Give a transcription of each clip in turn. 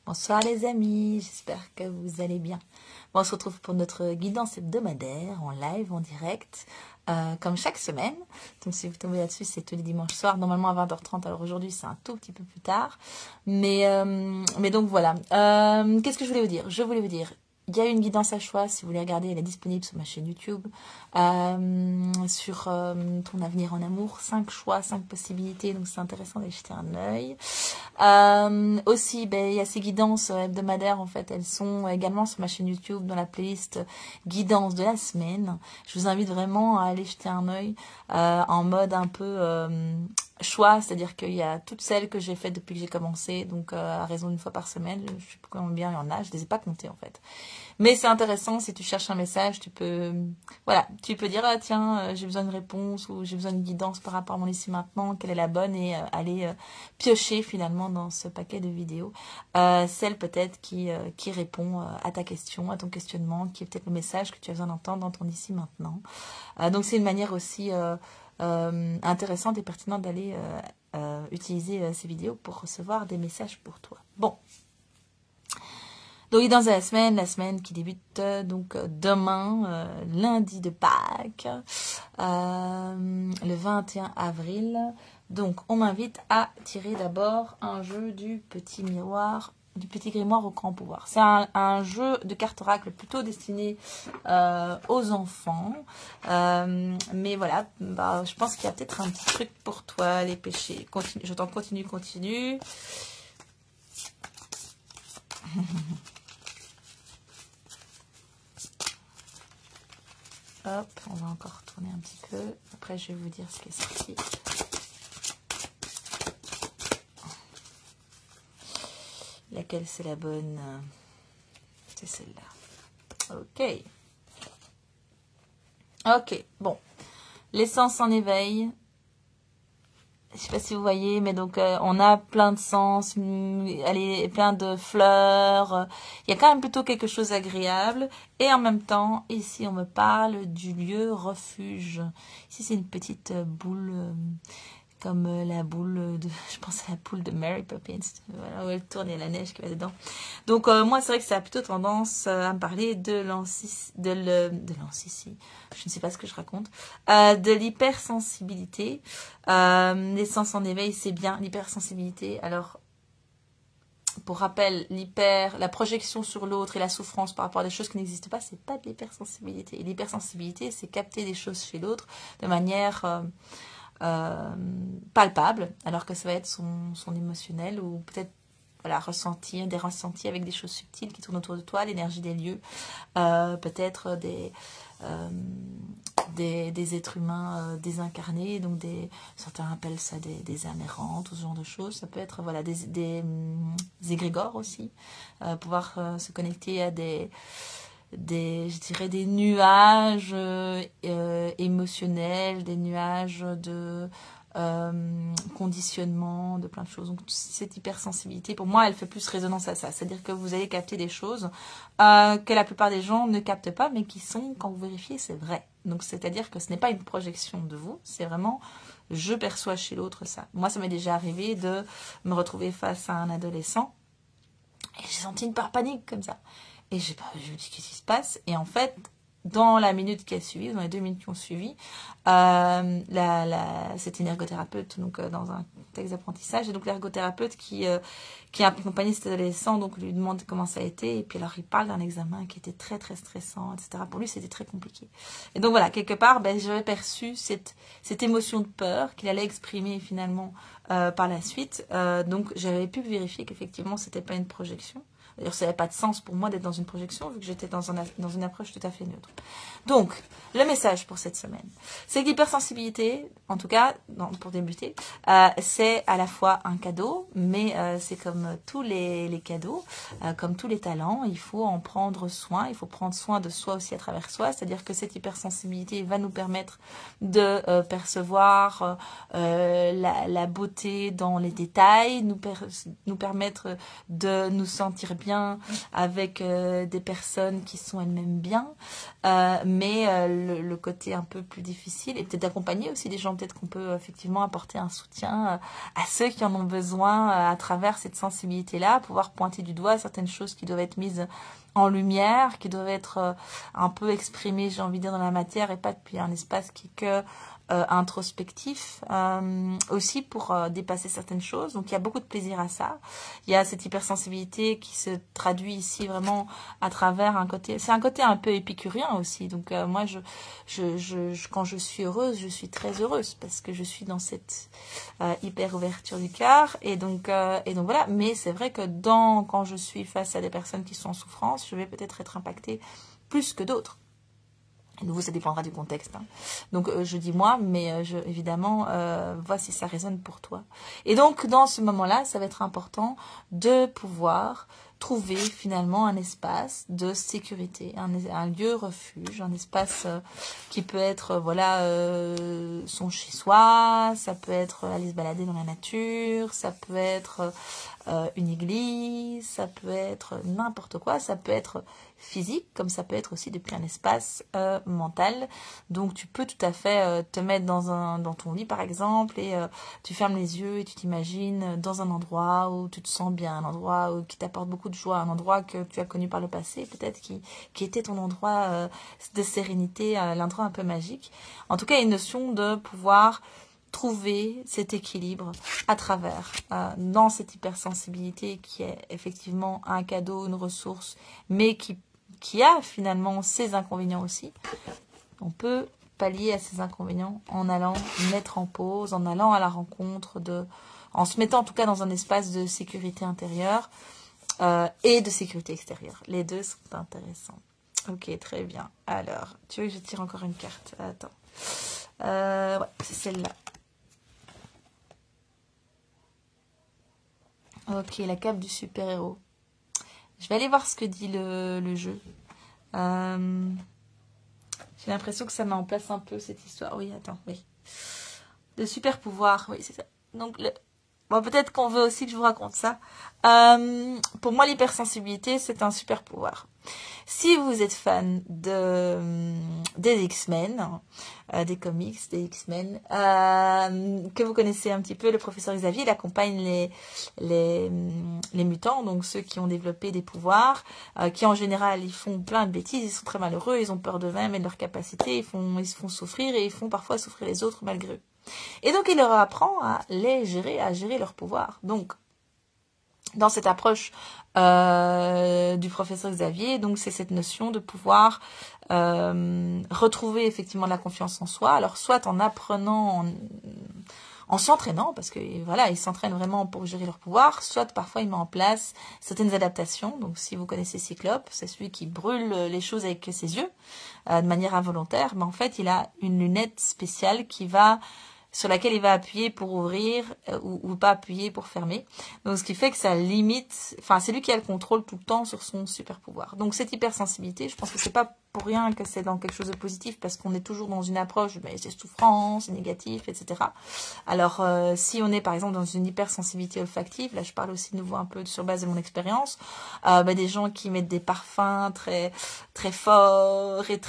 Bonsoir les amis, j'espère que vous allez bien. Bon, on se retrouve pour notre guidance hebdomadaire en live, en direct, comme chaque semaine. Donc si vous tombez là-dessus, c'est tous les dimanches soirs, normalement à 20h30. Alors aujourd'hui, c'est un tout petit peu plus tard. Mais donc voilà. Qu'est-ce que je voulais vous dire? Je voulais vous dire, il y a une guidance à choix, si vous voulez regarder, elle est disponible sur ma chaîne YouTube, sur ton avenir en amour, 5 choix, 5 possibilités, donc c'est intéressant d'aller jeter un œil. Aussi, il y a ces guidances hebdomadaires, en fait, elles sont également sur ma chaîne YouTube, dans la playlist guidance de la semaine. Je vous invite vraiment à aller jeter un œil en mode un peu choix, c'est-à-dire qu'il y a toutes celles que j'ai faites depuis que j'ai commencé, donc à raison d'une fois par semaine, je sais pas combien il y en a, je les ai pas comptées en fait. Mais c'est intéressant, si tu cherches un message, tu peux, voilà, tu peux dire, ah, tiens, j'ai besoin de réponse ou j'ai besoin de guidance par rapport à mon ici maintenant, quelle est la bonne, et aller piocher finalement dans ce paquet de vidéos, celle peut-être qui répond à ta question, à ton questionnement, qui est peut-être le message que tu as besoin d'entendre dans ton ici maintenant. Donc c'est une manière aussi intéressante et pertinente d'aller utiliser ces vidéos pour recevoir des messages pour toi. Bon. Donc, dans la semaine qui débute donc demain, lundi de Pâques, le 21 avril. Donc, on m'invite à tirer d'abord un jeu du petit miroir, du petit grimoire au grand pouvoir. C'est un jeu de cartes oracle plutôt destiné aux enfants. Mais voilà, je pense qu'il y a peut-être un petit truc pour toi, les péchés. Je t'en continue. Hop, on va encore tourner un petit peu. Après, je vais vous dire ce qui est sorti. Laquelle c'est la bonne? C'est celle-là. Ok. Ok, bon. L'essence en éveil. Je sais pas si vous voyez, mais donc on a plein de sens, allez, plein de fleurs. Il y a quand même plutôt quelque chose d'agréable. Et en même temps, ici, on me parle du lieu refuge. Ici, c'est une petite boule, comme la boule de, je pense à la boule de Mary Poppins. Voilà, où elle tourne, il y a la neige qui va dedans. Donc moi, c'est vrai que ça a plutôt tendance à me parler de l'encicie. Je ne sais pas ce que je raconte. De l'hypersensibilité. L'essence en éveil, c'est bien l'hypersensibilité. Alors, pour rappel, la projection sur l'autre et la souffrance par rapport à des choses qui n'existent pas, c'est pas de l'hypersensibilité. Et l'hypersensibilité, c'est capter des choses chez l'autre de manière palpable, alors que ça va être son émotionnel ou peut-être voilà, ressentir des ressentis avec des choses subtiles qui tournent autour de toi, l'énergie des lieux, peut-être des êtres humains désincarnés, donc certains appellent ça des âmes errantes, tout ce genre de choses. Ça peut être voilà, des égrégores aussi, pouvoir se connecter à je dirais des nuages émotionnels, des nuages de conditionnement, de plein de choses. Donc cette hypersensibilité, pour moi, elle fait plus résonance à ça. C'est-à-dire que vous allez capter des choses que la plupart des gens ne captent pas, mais qui sont, quand vous vérifiez, c'est vrai. Donc c'est-à-dire que ce n'est pas une projection de vous, c'est vraiment je perçois chez l'autre ça. Moi, ça m'est déjà arrivé de me retrouver face à un adolescent et j'ai senti une part panique comme ça. Et je me dis, qu'est-ce qui se passe? Et en fait, dans la minute qui a suivi, dans les 2 minutes qui ont suivi, c'était une ergothérapeute, donc dans un contexte d'apprentissage, et donc l'ergothérapeute qui a accompagné cet adolescent, donc lui demande comment ça a été, et puis alors il parle d'un examen qui était très très stressant, etc. Pour lui, c'était très compliqué. Et donc voilà, quelque part, j'avais perçu cette émotion de peur qu'il allait exprimer finalement par la suite. Donc j'avais pu vérifier qu'effectivement, c'était pas une projection. D'ailleurs, ça n'avait pas de sens pour moi d'être dans une projection, vu que j'étais dans une approche tout à fait neutre. Donc, le message pour cette semaine, c'est que l'hypersensibilité, en tout cas, pour débuter, c'est à la fois un cadeau, mais c'est comme tous les cadeaux, comme tous les talents, il faut en prendre soin, il faut prendre soin de soi aussi à travers soi, c'est-à-dire que cette hypersensibilité va nous permettre de percevoir la beauté dans les détails, nous permettre de nous sentir bien avec des personnes qui sont elles-mêmes bien, mais le côté un peu plus difficile, et peut-être d'accompagner aussi des gens, peut-être qu'on peut effectivement apporter un soutien à ceux qui en ont besoin à travers cette sensibilité-là, pouvoir pointer du doigt certaines choses qui doivent être mises en lumière, qui doivent être un peu exprimées, j'ai envie de dire, dans la matière, et pas depuis un espace qui est que introspectif, aussi pour dépasser certaines choses. Donc il y a beaucoup de plaisir à ça. Il y a cette hypersensibilité qui se traduit ici vraiment à travers un côté, c'est un côté un peu épicurien aussi. Donc moi quand je suis heureuse, je suis très heureuse parce que je suis dans cette hyper ouverture du cœur, et donc voilà. Mais c'est vrai que quand je suis face à des personnes qui sont en souffrance, je vais peut-être être impactée plus que d'autres. De nouveau, ça dépendra du contexte. Hein. Donc, je dis moi, mais évidemment, vois si ça résonne pour toi. Et donc, dans ce moment-là, ça va être important de pouvoir trouver finalement un espace de sécurité, un lieu refuge, un espace qui peut être, son chez-soi, ça peut être aller se balader dans la nature, ça peut être une église, ça peut être n'importe quoi, ça peut être physique, comme ça peut être aussi depuis un espace mental. Donc tu peux tout à fait te mettre dans ton lit par exemple, et tu fermes les yeux et tu t'imagines dans un endroit où tu te sens bien, un endroit qui t'apporte beaucoup de joie, un endroit que tu as connu par le passé, peut-être qui était ton endroit de sérénité, l'endroit un peu magique. En tout cas, il y a une notion de pouvoir trouver cet équilibre à travers, dans cette hypersensibilité qui est effectivement un cadeau, une ressource, mais qui a finalement ses inconvénients aussi. On peut pallier à ces inconvénients en allant mettre en pause, en allant à la rencontre en se mettant en tout cas dans un espace de sécurité intérieure et de sécurité extérieure. Les deux sont intéressants. Ok, très bien. Alors, tu veux que je tire encore une carte? Attends. Ouais, c'est celle-là. Ok, la cape du super-héros. Je vais aller voir ce que dit le jeu. J'ai l'impression que ça met en place un peu cette histoire. Oui, attends, oui. Le super-pouvoir, oui, c'est ça. Donc, bon, peut-être qu'on veut aussi que je vous raconte ça. Pour moi, l'hypersensibilité, c'est un super-pouvoir. Si vous êtes fan des X-Men, des comics, des X-Men, que vous connaissez un petit peu, le professeur Xavier, il accompagne les mutants, donc ceux qui ont développé des pouvoirs, qui en général, ils font plein de bêtises, ils sont très malheureux, ils ont peur d'eux-mêmes et de leurs capacités, ils se font souffrir et ils font parfois souffrir les autres malgré eux. Et donc, il leur apprend à gérer leurs pouvoirs. Donc, dans cette approche du professeur Xavier, donc c'est cette notion de pouvoir retrouver effectivement la confiance en soi. Alors soit en apprenant, en s'entraînant, parce que voilà, ils s'entraînent vraiment pour gérer leur pouvoir, soit parfois il met en place certaines adaptations. Donc si vous connaissez Cyclope, c'est celui qui brûle les choses avec ses yeux de manière involontaire, mais en fait il a une lunette spéciale sur laquelle il va appuyer pour ouvrir ou pas appuyer pour fermer. Donc ce qui fait que ça limite, enfin c'est lui qui a le contrôle tout le temps sur son super pouvoir. Donc cette hypersensibilité, je pense que c'est pas pour rien que c'est dans quelque chose de positif, parce qu'on est toujours dans une approche, mais c'est souffrant, c'est négatif, etc. Alors si on est par exemple dans une hypersensibilité olfactive, là je parle aussi de nouveau un peu sur base de mon expérience, des gens qui mettent des parfums très très forts et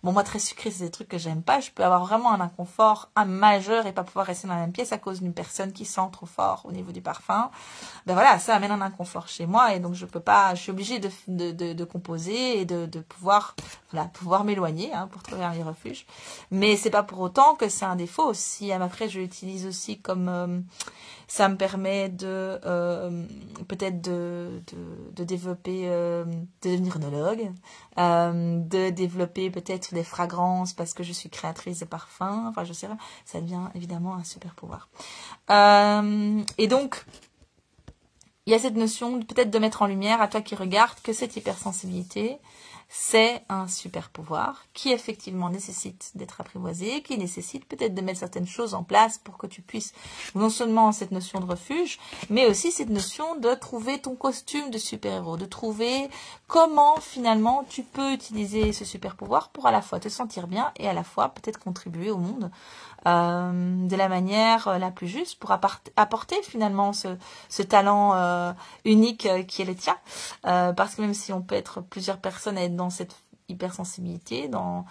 moi très sucrés, c'est des trucs que j'aime pas. Je peux avoir vraiment un inconfort majeur et pas pouvoir rester dans la même pièce à cause d'une personne qui sent trop fort au niveau du parfum. Voilà, ça amène un inconfort chez moi, et donc je suis obligée de composer et de pouvoir m'éloigner pour trouver un refuge. Mais c'est pas pour autant que c'est un défaut. Si après je l'utilise aussi comme ça me permet de peut-être de développer, de devenir œnologue, de développer peut-être des fragrances parce que je suis créatrice de parfums. Enfin, je sais pas, ça devient évidemment un super pouvoir. Et donc, il y a cette notion peut-être de mettre en lumière, à toi qui regardes, que cette hypersensibilité, c'est un super pouvoir qui effectivement nécessite d'être apprivoisé, qui nécessite peut-être de mettre certaines choses en place pour que tu puisses non seulement cette notion de refuge, mais aussi cette notion de trouver ton costume de super-héros, de trouver comment finalement tu peux utiliser ce super pouvoir pour à la fois te sentir bien et à la fois peut-être contribuer au monde de la manière la plus juste pour apporter finalement ce talent unique qui est le tien. Parce que même si on peut être plusieurs personnes à être dans cette hypersensibilité, dans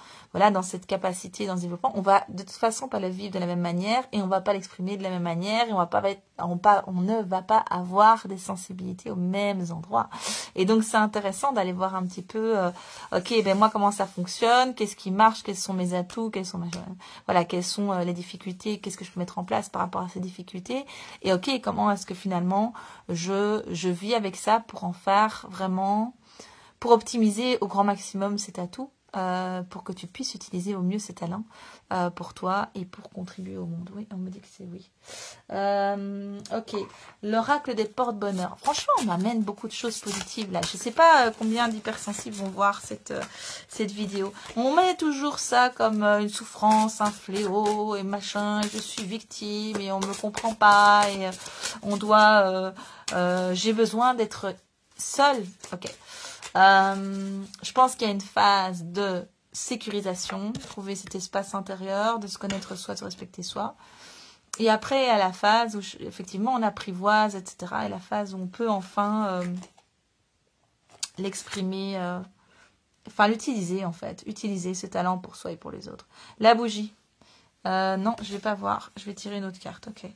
cette capacité, dans ce développement, on va de toute façon pas le vivre de la même manière et on va pas l'exprimer de la même manière et on ne va pas avoir des sensibilités aux mêmes endroits. Et donc c'est intéressant d'aller voir un petit peu, ok, ben moi comment ça fonctionne, qu'est-ce qui marche, quels sont mes atouts, quelles sont les difficultés, qu'est-ce que je peux mettre en place par rapport à ces difficultés, et ok, comment est-ce que finalement je vis avec ça pour en faire vraiment, pour optimiser au grand maximum cet atout, pour que tu puisses utiliser au mieux ces talents pour toi et pour contribuer au monde. Oui, on me dit que c'est oui. Ok, l'oracle des porte-bonheur. Franchement, on m'amène beaucoup de choses positives là. Je ne sais pas combien d'hypersensibles vont voir cette vidéo. On met toujours ça comme une souffrance, un fléau et machin. Je suis victime et on ne me comprend pas et on doit... j'ai besoin d'être seule. Ok. Je pense qu'il y a une phase de sécurisation, trouver cet espace intérieur, de se connaître soi, de se respecter soi. Et après, il y a la phase où, effectivement, on apprivoise, etc. Et la phase où on peut enfin l'exprimer, l'utiliser, en fait. Utiliser ce talent pour soi et pour les autres. La bougie. Non, je ne vais pas voir. Je vais tirer une autre carte, ok.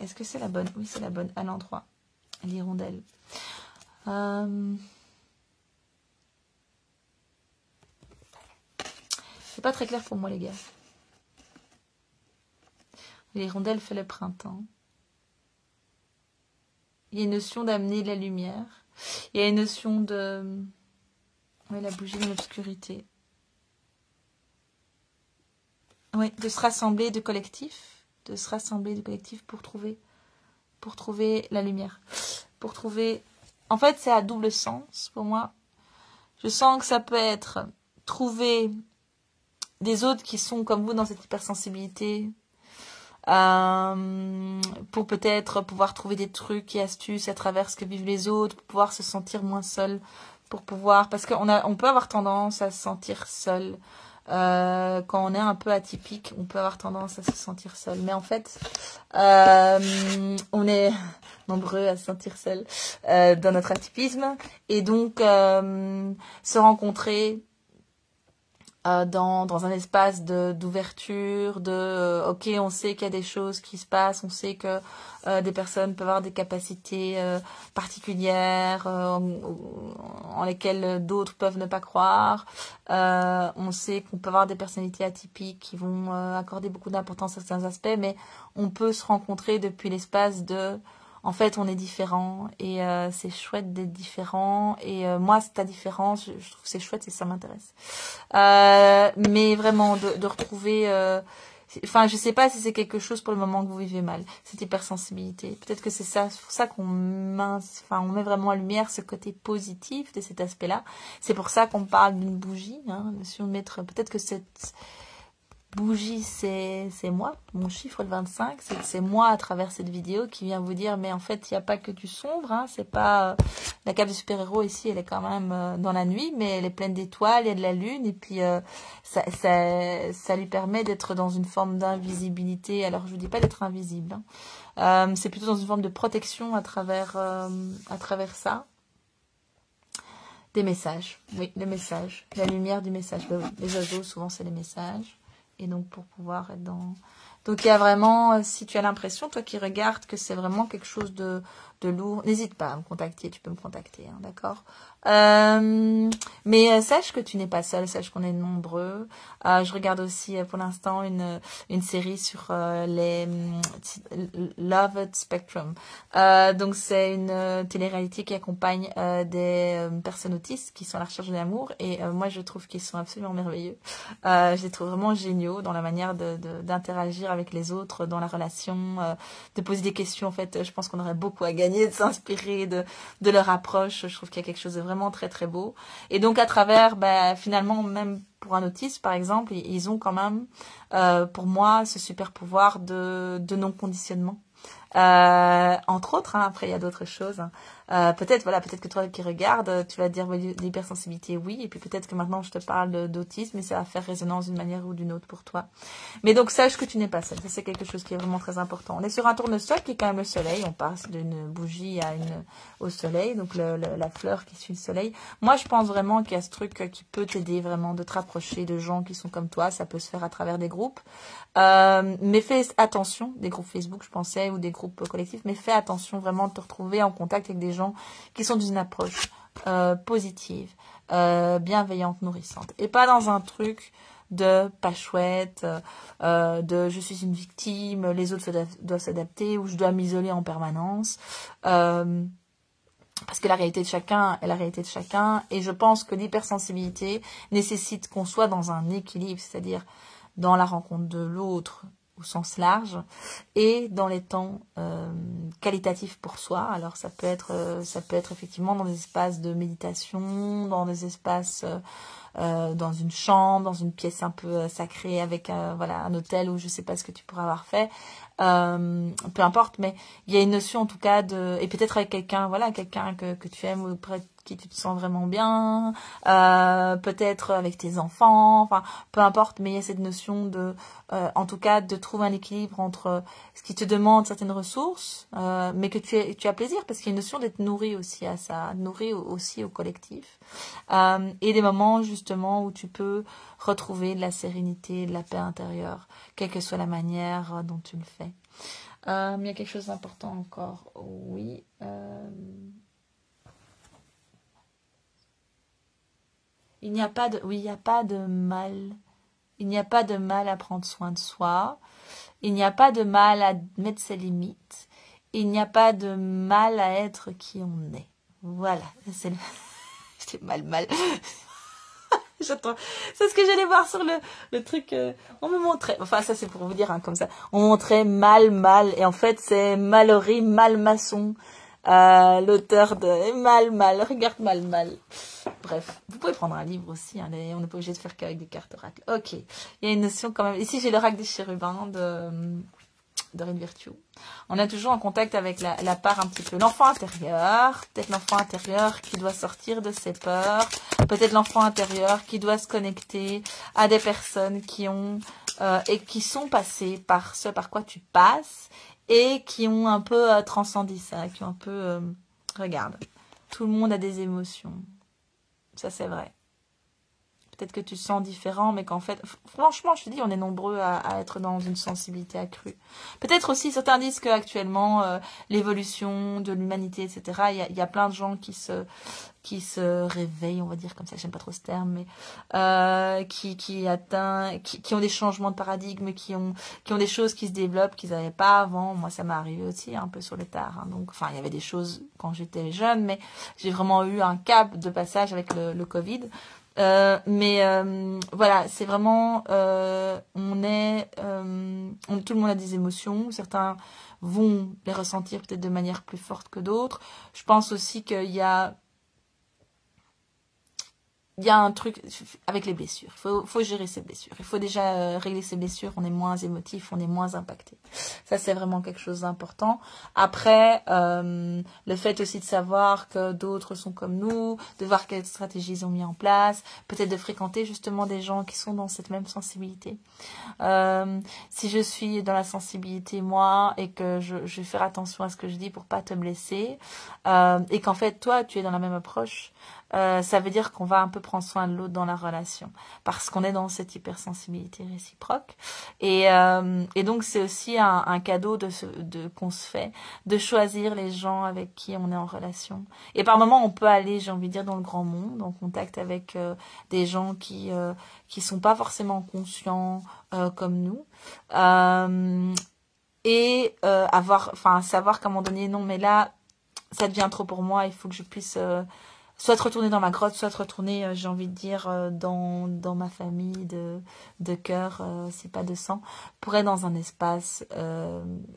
Est-ce que c'est la bonne? Oui, c'est la bonne, à l'endroit. L'hirondelle. C'est pas très clair pour moi, les gars. L'hirondelle fait le printemps. Il y a une notion d'amener de la lumière. Il y a une notion de... Oui, la bougie dans l'obscurité. Oui, de se rassembler de collectif. De se rassembler de collectif pour trouver la lumière. Pour trouver... En fait, c'est à double sens pour moi. Je sens que ça peut être trouver des autres qui sont comme vous dans cette hypersensibilité, pour peut-être pouvoir trouver des trucs et astuces à travers ce que vivent les autres, pour pouvoir se sentir moins seul, parce qu'on peut avoir tendance à se sentir seul. Quand on est un peu atypique, on peut avoir tendance à se sentir seul. Mais en fait, on est nombreux à se sentir seul dans notre atypisme. Et donc, se rencontrer dans un espace d'ouverture, ok, on sait qu'il y a des choses qui se passent, on sait que des personnes peuvent avoir des capacités particulières en lesquelles d'autres peuvent ne pas croire. On sait qu'on peut avoir des personnalités atypiques qui vont accorder beaucoup d'importance à certains aspects, mais on peut se rencontrer depuis l'espace de... En fait, on est différents et c'est chouette d'être différent. Et moi, ta différence, je trouve que c'est chouette et ça m'intéresse. Mais vraiment, de retrouver... je sais pas si c'est quelque chose pour le moment que vous vivez mal, cette hypersensibilité. Peut-être que c'est ça, c'est pour ça qu'on on met vraiment en lumière ce côté positif de cet aspect-là. C'est pour ça qu'on parle d'une bougie. Hein, si on mettre, peut-être que cette... bougie, c'est moi, mon chiffre, le 25, c'est moi à travers cette vidéo qui vient vous dire, mais en fait, il n'y a pas que du sombre, hein, c'est pas... la cape du super-héros ici, elle est quand même dans la nuit, mais elle est pleine d'étoiles, il y a de la lune, et puis ça lui permet d'être dans une forme d'invisibilité. Alors, je vous dis pas d'être invisible, hein. C'est plutôt dans une forme de protection à travers ça. Des messages, oui, les messages, la lumière du message. Ben oui, les oiseaux, souvent, c'est les messages. Et donc, pour pouvoir être dans... Donc, il y a vraiment, si tu as l'impression, toi qui regardes, que c'est vraiment quelque chose de lourd, n'hésite pas à me contacter, tu peux me contacter, hein, d'accord? Mais sache que tu n'es pas seul, sache qu'on est nombreux. Je regarde aussi pour l'instant une série sur les Loved Spectrum. Donc c'est une télé-réalité qui accompagne des personnes autistes qui sont à la recherche de l'amour, et moi je trouve qu'ils sont absolument merveilleux. Je les trouve vraiment géniaux dans la manière d'interagir s'ouvrir avec les autres dans la relation, de poser des questions. En fait, je pense qu'on aurait beaucoup à gagner de s'inspirer de leur approche. Je trouve qu'il y a quelque chose de vraiment très très beau. Et donc à travers, finalement, même pour un autiste par exemple, ils ont quand même, pour moi, ce super pouvoir de non-conditionnement. Entre autres, hein, après il y a d'autres choses. Peut-être que toi qui regardes, tu vas te dire l'hypersensibilité, oui, et puis peut-être que maintenant je te parle d'autisme et ça va faire résonance d'une manière ou d'une autre pour toi. Mais donc sache que tu n'es pas seule. Ça c'est quelque chose qui est vraiment très important. On est sur un tournesol qui est quand même le soleil. On passe d'une bougie au soleil, donc la fleur qui suit le soleil. Moi je pense vraiment qu'il y a ce truc qui peut t'aider vraiment de te rapprocher de gens qui sont comme toi. Ça peut se faire à travers des groupes. Mais fais attention, des groupes Facebook je pensais, ou des groupes collectifs, mais fais attention vraiment de te retrouver en contact avec des gens qui sont d'une approche positive, bienveillante, nourrissante, et pas dans un truc de pas chouette, de je suis une victime, les autres doivent s'adapter, ou je dois m'isoler en permanence, parce que la réalité de chacun est la réalité de chacun, et je pense que l'hypersensibilité nécessite qu'on soit dans un équilibre, c'est-à-dire dans la rencontre de l'autre au sens large et dans les temps qualitatifs pour soi. Alors ça peut être effectivement dans des espaces de méditation, dans des espaces dans une chambre, dans une pièce un peu sacrée avec un hôtel où je sais pas ce que tu pourras avoir fait, peu importe, mais il y a une notion en tout cas et peut-être avec quelqu'un que tu aimes ou près de qui tu te sens vraiment bien, peut-être avec tes enfants, enfin peu importe, mais il y a cette notion en tout cas de trouver un équilibre entre ce qui te demande certaines ressources, mais que tu as plaisir, parce qu'il y a une notion d'être nourri aussi à ça, nourri aussi au collectif, et des moments justement où tu peux retrouver de la sérénité, de la paix intérieure, quelle que soit la manière dont tu le fais. Il y a quelque chose d'important encore, oui. Il n'y a pas de mal. Il n'y a pas de mal à prendre soin de soi. Il n'y a pas de mal à mettre ses limites. Il n'y a pas de mal à être qui on est. Voilà. C'est J'étais mal. J'attends. C'est ce que j'allais voir sur le truc. On me montrait. Enfin, ça c'est pour vous dire, hein, comme ça. On montrait mal. Et en fait, c'est Mallory Malmaçon. L'auteur de Mal. Regarde Mal. Bref, vous pouvez prendre un livre aussi, hein, on n'est pas obligé de faire qu'avec des cartes oracles. Ok, il y a une notion quand même. Ici, j'ai l'oracle des chérubins de Reine Virtue. On est toujours en contact avec la part un petit peu, l'enfant intérieur, peut-être l'enfant intérieur qui doit sortir de ses peurs, peut-être l'enfant intérieur qui doit se connecter à des personnes qui ont et qui sont passées par ce par quoi tu passes et qui ont un peu transcendé ça, qui ont un peu... regarde, tout le monde a des émotions. Ça, c'est vrai. Peut-être que tu te sens différent, mais qu'en fait, franchement, je te dis, on est nombreux à être dans une sensibilité accrue. Peut-être aussi, certains disent qu'actuellement, l'évolution de l'humanité, etc., il y a plein de gens qui se réveillent, on va dire comme ça, j'aime pas trop ce terme, mais qui ont des changements de paradigme, qui ont des choses qui se développent qu'ils n'avaient pas avant. Moi, ça m'est arrivé aussi un peu sur le tard, hein. Donc, enfin, il y avait des choses quand j'étais jeune, mais j'ai vraiment eu un cap de passage avec le Covid. Voilà, c'est vraiment tout le monde a des émotions, certains vont les ressentir peut-être de manière plus forte que d'autres. Je pense aussi qu'il y a un truc avec les blessures. Faut gérer ses blessures. Il faut déjà régler ses blessures. On est moins émotif, on est moins impacté. Ça, c'est vraiment quelque chose d'important. Après, le fait aussi de savoir que d'autres sont comme nous, de voir quelles stratégies ils ont mis en place, peut-être de fréquenter justement des gens qui sont dans cette même sensibilité. Si je suis dans la sensibilité, moi, et que je vais faire attention à ce que je dis pour pas te blesser, et qu'en fait, toi, tu es dans la même approche, ça veut dire qu'on va un peu prendre soin de l'autre dans la relation, parce qu'on est dans cette hypersensibilité réciproque, et donc c'est aussi un cadeau qu'on se fait, de choisir les gens avec qui on est en relation. Et par moments on peut aller, j'ai envie de dire, dans le grand monde, en contact avec des gens qui sont pas forcément conscients comme nous, et savoir qu'à un moment donné, non mais là ça devient trop pour moi, il faut que je puisse soit de retourner dans ma grotte, soit de retourner, j'ai envie de dire, dans ma famille de cœur, c'est pas de sang, pour être dans un espace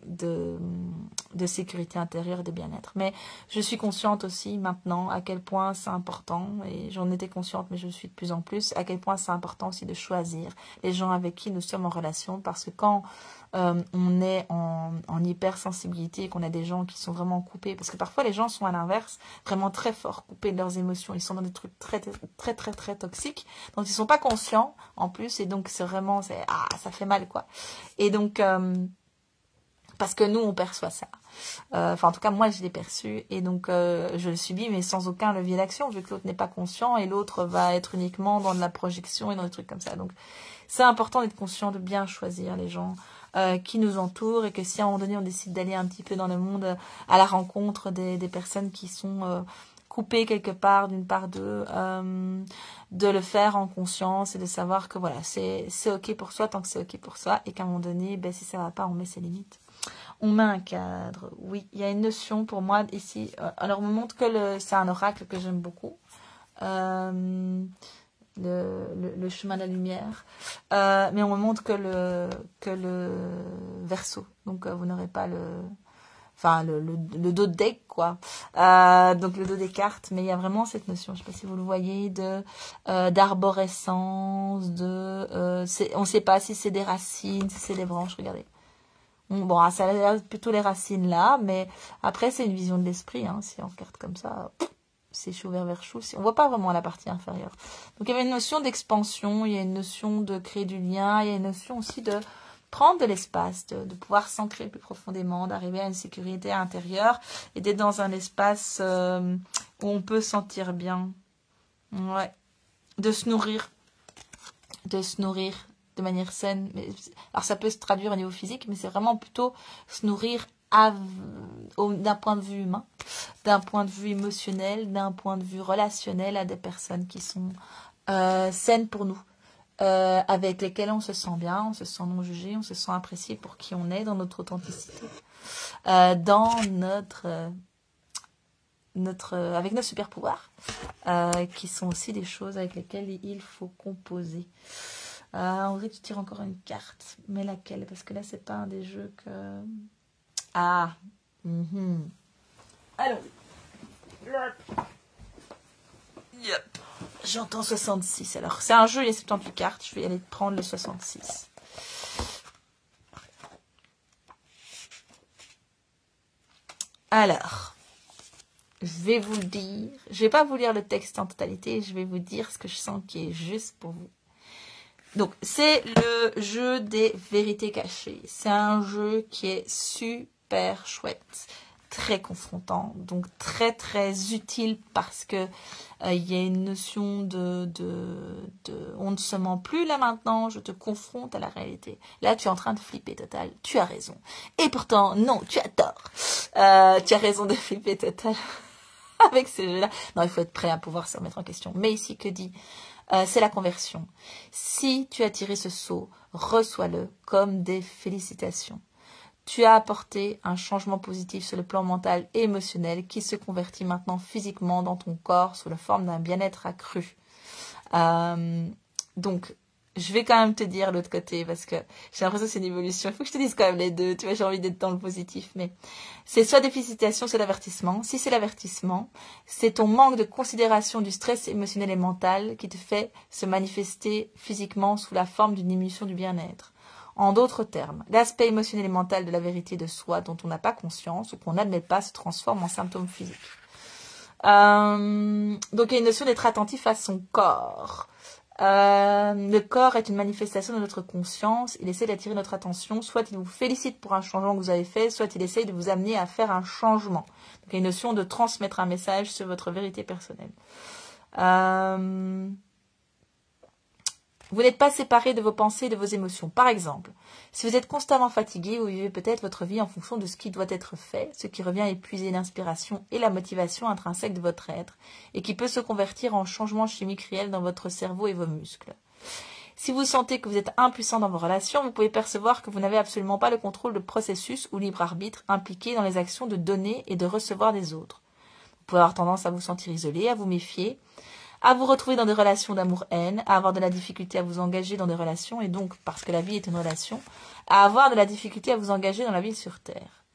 de sécurité intérieure et de bien-être. Mais je suis consciente aussi maintenant à quel point c'est important, et j'en étais consciente, mais je le suis de plus en plus, à quel point c'est important aussi de choisir les gens avec qui nous sommes en relation, parce que quand on est en hypersensibilité et qu'on a des gens qui sont vraiment coupés, parce que parfois les gens sont à l'inverse, vraiment très forts, coupés de leurs émotions, ils sont dans des trucs très très très très toxiques, dont ils sont pas conscients en plus, et donc c'est vraiment, ça fait mal quoi. Et donc, parce que nous on perçoit ça. Enfin en tout cas moi je l'ai perçu, et donc je le subis, mais sans aucun levier d'action, vu que l'autre n'est pas conscient, et l'autre va être uniquement dans de la projection et dans des trucs comme ça. Donc c'est important d'être conscient, de bien choisir les gens qui nous entourent, et que si à un moment donné on décide d'aller un petit peu dans le monde à la rencontre des personnes qui sont coupées quelque part d'une part d'eux, de le faire en conscience et de savoir que voilà, c'est ok pour soi tant que c'est ok pour soi, et qu'à un moment donné, ben, si ça va pas, on met ses limites. On met un cadre, oui, il y a une notion pour moi ici, alors on me montre que c'est un oracle que j'aime beaucoup, le chemin de la lumière, mais on me montre que le verso, donc vous n'aurez pas le dos de deck quoi, donc le dos des cartes, mais il y a vraiment cette notion, je ne sais pas si vous le voyez, d'arborescence, on ne sait pas si c'est des racines, si c'est des branches, regardez. Bon, ça a l'air plutôt les racines là, mais après c'est une vision de l'esprit, hein, si on regarde comme ça, c'est chou vers chou, on voit pas vraiment la partie inférieure. Donc il y avait une notion d'expansion, il y a une notion de créer du lien, il y a une notion aussi de prendre de l'espace, de pouvoir s'ancrer plus profondément, d'arriver à une sécurité intérieure et d'être dans un espace où on peut se sentir bien. Ouais. De se nourrir de manière saine. Alors ça peut se traduire au niveau physique, mais c'est vraiment plutôt se nourrir d'un point de vue humain, d'un point de vue émotionnel, d'un point de vue relationnel à des personnes qui sont saines pour nous, avec lesquelles on se sent bien, on se sent non jugé, on se sent apprécié pour qui on est, dans notre authenticité, dans avec nos super pouvoirs, qui sont aussi des choses avec lesquelles il faut composer. En vrai, tu tires encore une carte, mais laquelle? Parce que là, c'est pas un des jeux que... Ah, allons. Yep. J'entends 66. Alors, c'est un jeu, il y a 78 cartes. Je vais aller prendre le 66. Alors, je vais vous le dire. Je vais pas vous lire le texte en totalité. Je vais vous dire ce que je sens qui est juste pour vous. Donc, c'est le jeu des vérités cachées. C'est un jeu qui est super chouette, très confrontant, donc très très utile parce que il y a une notion de on ne se ment plus là maintenant, je te confronte à la réalité. Là, tu es en train de flipper total, tu as raison. Et pourtant, non, tu as tort. Tu as raison de flipper total avec ce jeu-là. Non, il faut être prêt à pouvoir se remettre en question. Mais ici, que dit c'est la conversion. Si tu as tiré ce sceau, reçois-le comme des félicitations. Tu as apporté un changement positif sur le plan mental et émotionnel qui se convertit maintenant physiquement dans ton corps sous la forme d'un bien-être accru. Donc, je vais quand même te dire l'autre côté parce que j'ai l'impression que c'est une évolution. Il faut que je te dise quand même les deux. Tu vois, j'ai envie d'être dans le positif. Mais c'est soit des félicitations, soit l'avertissement. Si c'est l'avertissement, c'est ton manque de considération du stress émotionnel et mental qui te fait se manifester physiquement sous la forme d'une diminution du bien-être. En d'autres termes, l'aspect émotionnel et mental de la vérité de soi dont on n'a pas conscience ou qu'on n'admet pas se transforme en symptômes physiques. Donc il y a une notion d'être attentif à son corps. Le corps est une manifestation de notre conscience. Il essaie d'attirer notre attention. Soit il vous félicite pour un changement que vous avez fait, soit il essaie de vous amener à faire un changement. Donc il y a une notion de transmettre un message sur votre vérité personnelle. Vous n'êtes pas séparé de vos pensées et de vos émotions. Par exemple, si vous êtes constamment fatigué, vous vivez peut-être votre vie en fonction de ce qui doit être fait, ce qui revient à épuiser l'inspiration et la motivation intrinsèque de votre être, et qui peut se convertir en changement chimique réel dans votre cerveau et vos muscles. Si vous sentez que vous êtes impuissant dans vos relations, vous pouvez percevoir que vous n'avez absolument pas le contrôle de processus ou libre arbitre impliqué dans les actions de donner et de recevoir des autres. Vous pouvez avoir tendance à vous sentir isolé, à vous méfier, à vous retrouver dans des relations d'amour-haine, à avoir de la difficulté à vous engager dans des relations, et donc, parce que la vie est une relation, à avoir de la difficulté à vous engager dans la vie sur Terre.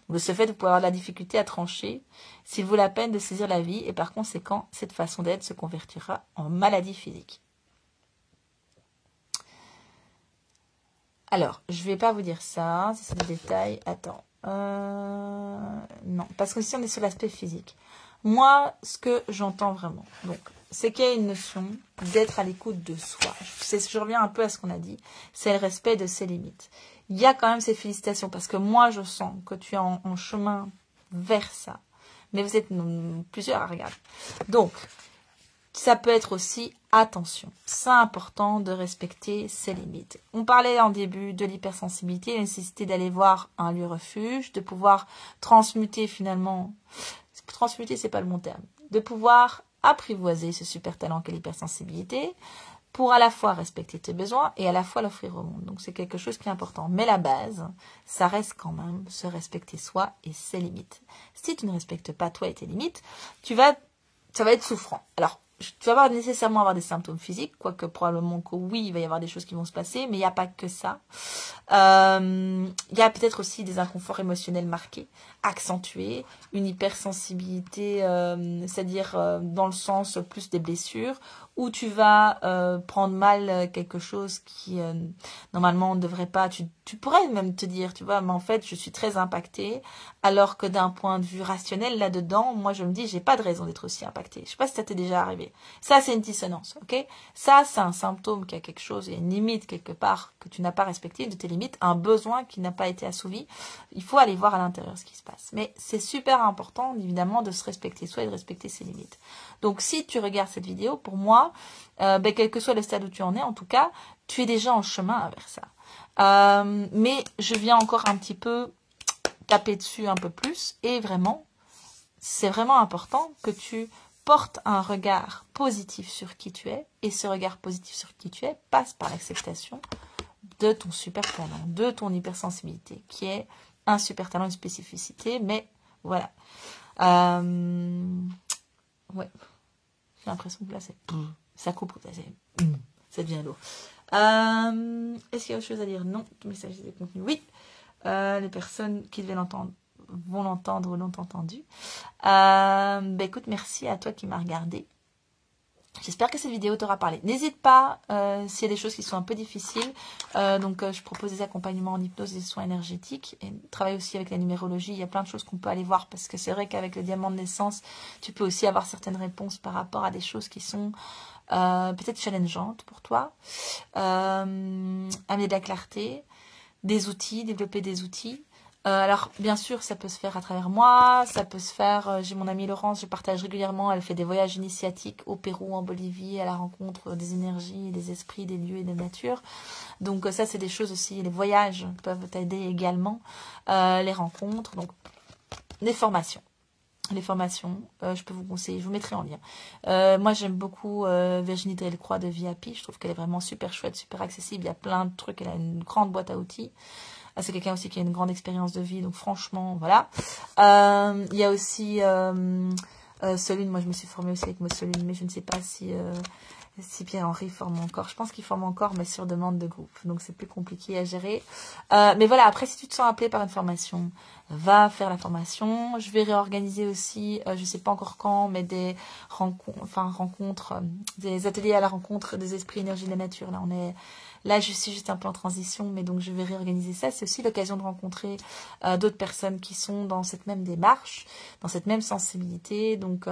Donc, de ce fait, vous pouvez avoir de la difficulté à trancher s'il vaut la peine de saisir la vie, et par conséquent, cette façon d'être se convertira en maladie physique. Alors, je ne vais pas vous dire ça, c'est des détails. Attends. Non, parce que si on est sur l'aspect physique. Moi, ce que j'entends vraiment, donc, c'est qu'il y a une notion d'être à l'écoute de soi. Je reviens un peu à ce qu'on a dit. C'est le respect de ses limites. Il y a quand même ces félicitations, parce que moi, je sens que tu es en chemin vers ça. Mais vous êtes plusieurs à regarder. Donc, ça peut être aussi, attention, c'est important de respecter ses limites. On parlait en début de l'hypersensibilité, la nécessité d'aller voir un lieu refuge, de pouvoir transmuter finalement, transmuter c'est pas le bon terme, de pouvoir apprivoiser ce super talent qu'est l'hypersensibilité pour à la fois respecter tes besoins et à la fois l'offrir au monde. Donc c'est quelque chose qui est important. Mais la base, ça reste quand même se respecter soi et ses limites. Si tu ne respectes pas toi et tes limites, ça va être souffrant. Alors, tu vas pas nécessairement avoir des symptômes physiques, quoique probablement que oui, il va y avoir des choses qui vont se passer, mais il n'y a pas que ça. Il y a peut-être aussi des inconforts émotionnels marqués, accentués, une hypersensibilité, c'est-à-dire dans le sens plus des blessures, où tu vas prendre mal quelque chose qui normalement ne devrait pas. Tu pourrais même te dire, tu vois, mais en fait, je suis très impactée, alors que d'un point de vue rationnel, là-dedans, moi, je me dis, j'ai pas de raison d'être aussi impactée. Je sais pas si ça t'est déjà arrivé. Ça, c'est une dissonance, ok? Ça, c'est un symptôme qui a quelque chose, il y a une limite quelque part que tu n'as pas respectée, de tes limites, un besoin qui n'a pas été assouvi. Il faut aller voir à l'intérieur ce qui se passe. Mais c'est super important, évidemment, de se respecter soi et de respecter ses limites. Donc, si tu regardes cette vidéo, pour moi, quel que soit le stade où tu en es, en tout cas, tu es déjà en chemin vers ça. Mais je viens encore un petit peu taper dessus un peu plus. Et vraiment, c'est vraiment important que tu portes un regard positif sur qui tu es. Et ce regard positif sur qui tu es passe par l'acceptation de ton super talent, de ton hypersensibilité, qui est un super talent, une spécificité. Mais voilà. Ouais. J'ai l'impression que là, ça coupe. Ça devient lourd. Est-ce qu'il y a autre chose à dire? Non. Message des contenus. Oui. Les personnes qui devaient l'entendre vont l'entendre ou l'ont entendu. Écoute, merci à toi qui m'as regardé. J'espère que cette vidéo t'aura parlé. N'hésite pas, s'il y a des choses qui sont un peu difficiles. Je propose des accompagnements en hypnose et des soins énergétiques. Et travaille aussi avec la numérologie. Il y a plein de choses qu'on peut aller voir parce que c'est vrai qu'avec le diamant de naissance, tu peux aussi avoir certaines réponses par rapport à des choses qui sont peut-être challengeantes pour toi. Amener de la clarté, des outils, développer des outils. Alors, bien sûr, ça peut se faire à travers moi, ça peut se faire, j'ai mon amie Laurence, je partage régulièrement, elle fait des voyages initiatiques au Pérou, en Bolivie, à la rencontre des énergies, des esprits, des lieux et des natures. Donc ça, c'est des choses aussi, les voyages peuvent t'aider également, les rencontres, donc les formations. Les formations, je peux vous conseiller, je vous mettrai en lien. Moi, j'aime beaucoup Virginie Delcroix de VIP, je trouve qu'elle est vraiment super chouette, super accessible, il y a plein de trucs, elle a une grande boîte à outils. C'est quelqu'un aussi qui a une grande expérience de vie, donc franchement, voilà. Il y a aussi Solune, moi je me suis formée aussi avec Solune, mais je ne sais pas si Pierre-Henri forme encore. Je pense qu'il forme encore, mais sur demande de groupe, donc c'est plus compliqué à gérer. Mais voilà, après si tu te sens appelé par une formation, va faire la formation. Je vais réorganiser aussi, je ne sais pas encore quand, mais des rencontres, des ateliers à la rencontre des esprits, énergie de la nature. Là, je suis juste un peu en transition, mais donc je vais réorganiser ça. C'est aussi l'occasion de rencontrer d'autres personnes qui sont dans cette même démarche, dans cette même sensibilité. Donc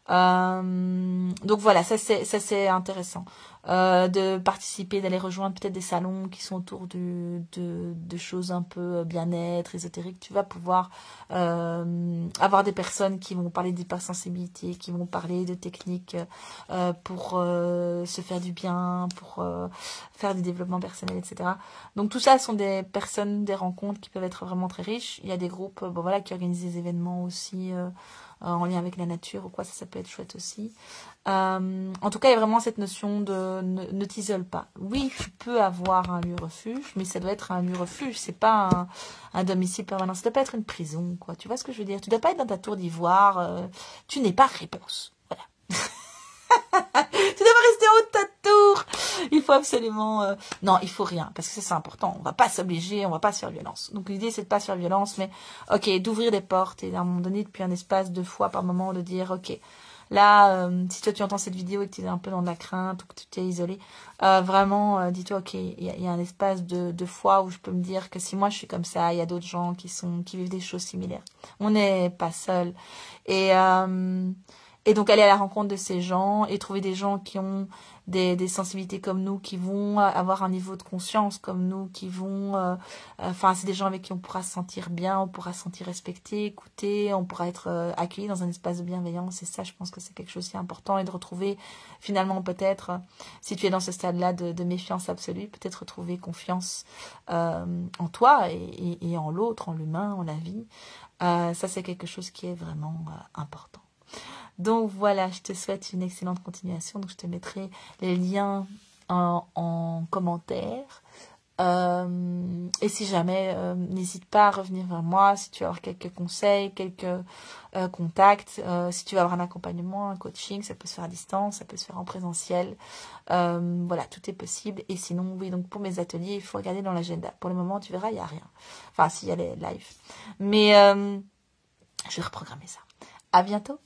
voilà, ça c'est intéressant. De participer, d'aller rejoindre peut-être des salons qui sont autour de choses un peu bien-être, ésotériques. Tu vas pouvoir avoir des personnes qui vont parler d'hypersensibilité, qui vont parler de techniques pour se faire du bien, pour faire du développement personnel, etc. Donc tout ça sont des personnes, des rencontres qui peuvent être vraiment très riches. Il y a des groupes qui organisent des événements aussi en lien avec la nature ou quoi, ça peut être chouette aussi. En tout cas, il y a vraiment cette notion de ne t'isole pas. Oui, tu peux avoir un lieu refuge, mais ça doit être un lieu refuge. C'est pas un domicile permanent. Ça doit pas être une prison, quoi. Tu vois ce que je veux dire? Tu dois pas être dans ta tour d'ivoire. Tu n'es pas réponse. Voilà. Tu dois pas rester en haut de ta tour. Il faut absolument... Non, il faut rien, parce que ça, c'est important. On va pas s'obliger, on va pas se faire violence. Donc, l'idée, c'est de pas se faire violence, mais, ok, d'ouvrir des portes et à un moment donné, depuis un espace 2 fois par moment, de dire, ok, là, si toi, tu entends cette vidéo et que tu es un peu dans de la crainte ou que tu t'es isolé, vraiment, dis-toi, ok, il y a un espace de fois où je peux me dire que si moi, je suis comme ça, il y a d'autres gens qui vivent des choses similaires. On n'est pas seul. Et donc aller à la rencontre de ces gens et trouver des gens qui ont des sensibilités comme nous, qui vont avoir un niveau de conscience comme nous, qui vont... Enfin, c'est des gens avec qui on pourra se sentir bien, on pourra se sentir respecté, écouté, on pourra être accueilli dans un espace de bienveillance. Et ça, je pense que c'est quelque chose qui est important. Et de retrouver, finalement, peut-être, si tu es dans ce stade-là de méfiance absolue, peut-être retrouver confiance en toi et en l'autre, en l'humain, en la vie. Ça, c'est quelque chose qui est vraiment important. Donc voilà, je te souhaite une excellente continuation. Donc je te mettrai les liens en commentaire. Et si jamais, n'hésite pas à revenir vers moi si tu veux avoir quelques conseils, quelques contacts. Si tu veux avoir un accompagnement, un coaching, ça peut se faire à distance, ça peut se faire en présentiel. Voilà, tout est possible. Et sinon, oui, donc pour mes ateliers, il faut regarder dans l'agenda. Pour le moment, tu verras, il n'y a rien. Enfin, s'il y a les lives. Mais je vais reprogrammer ça. À bientôt.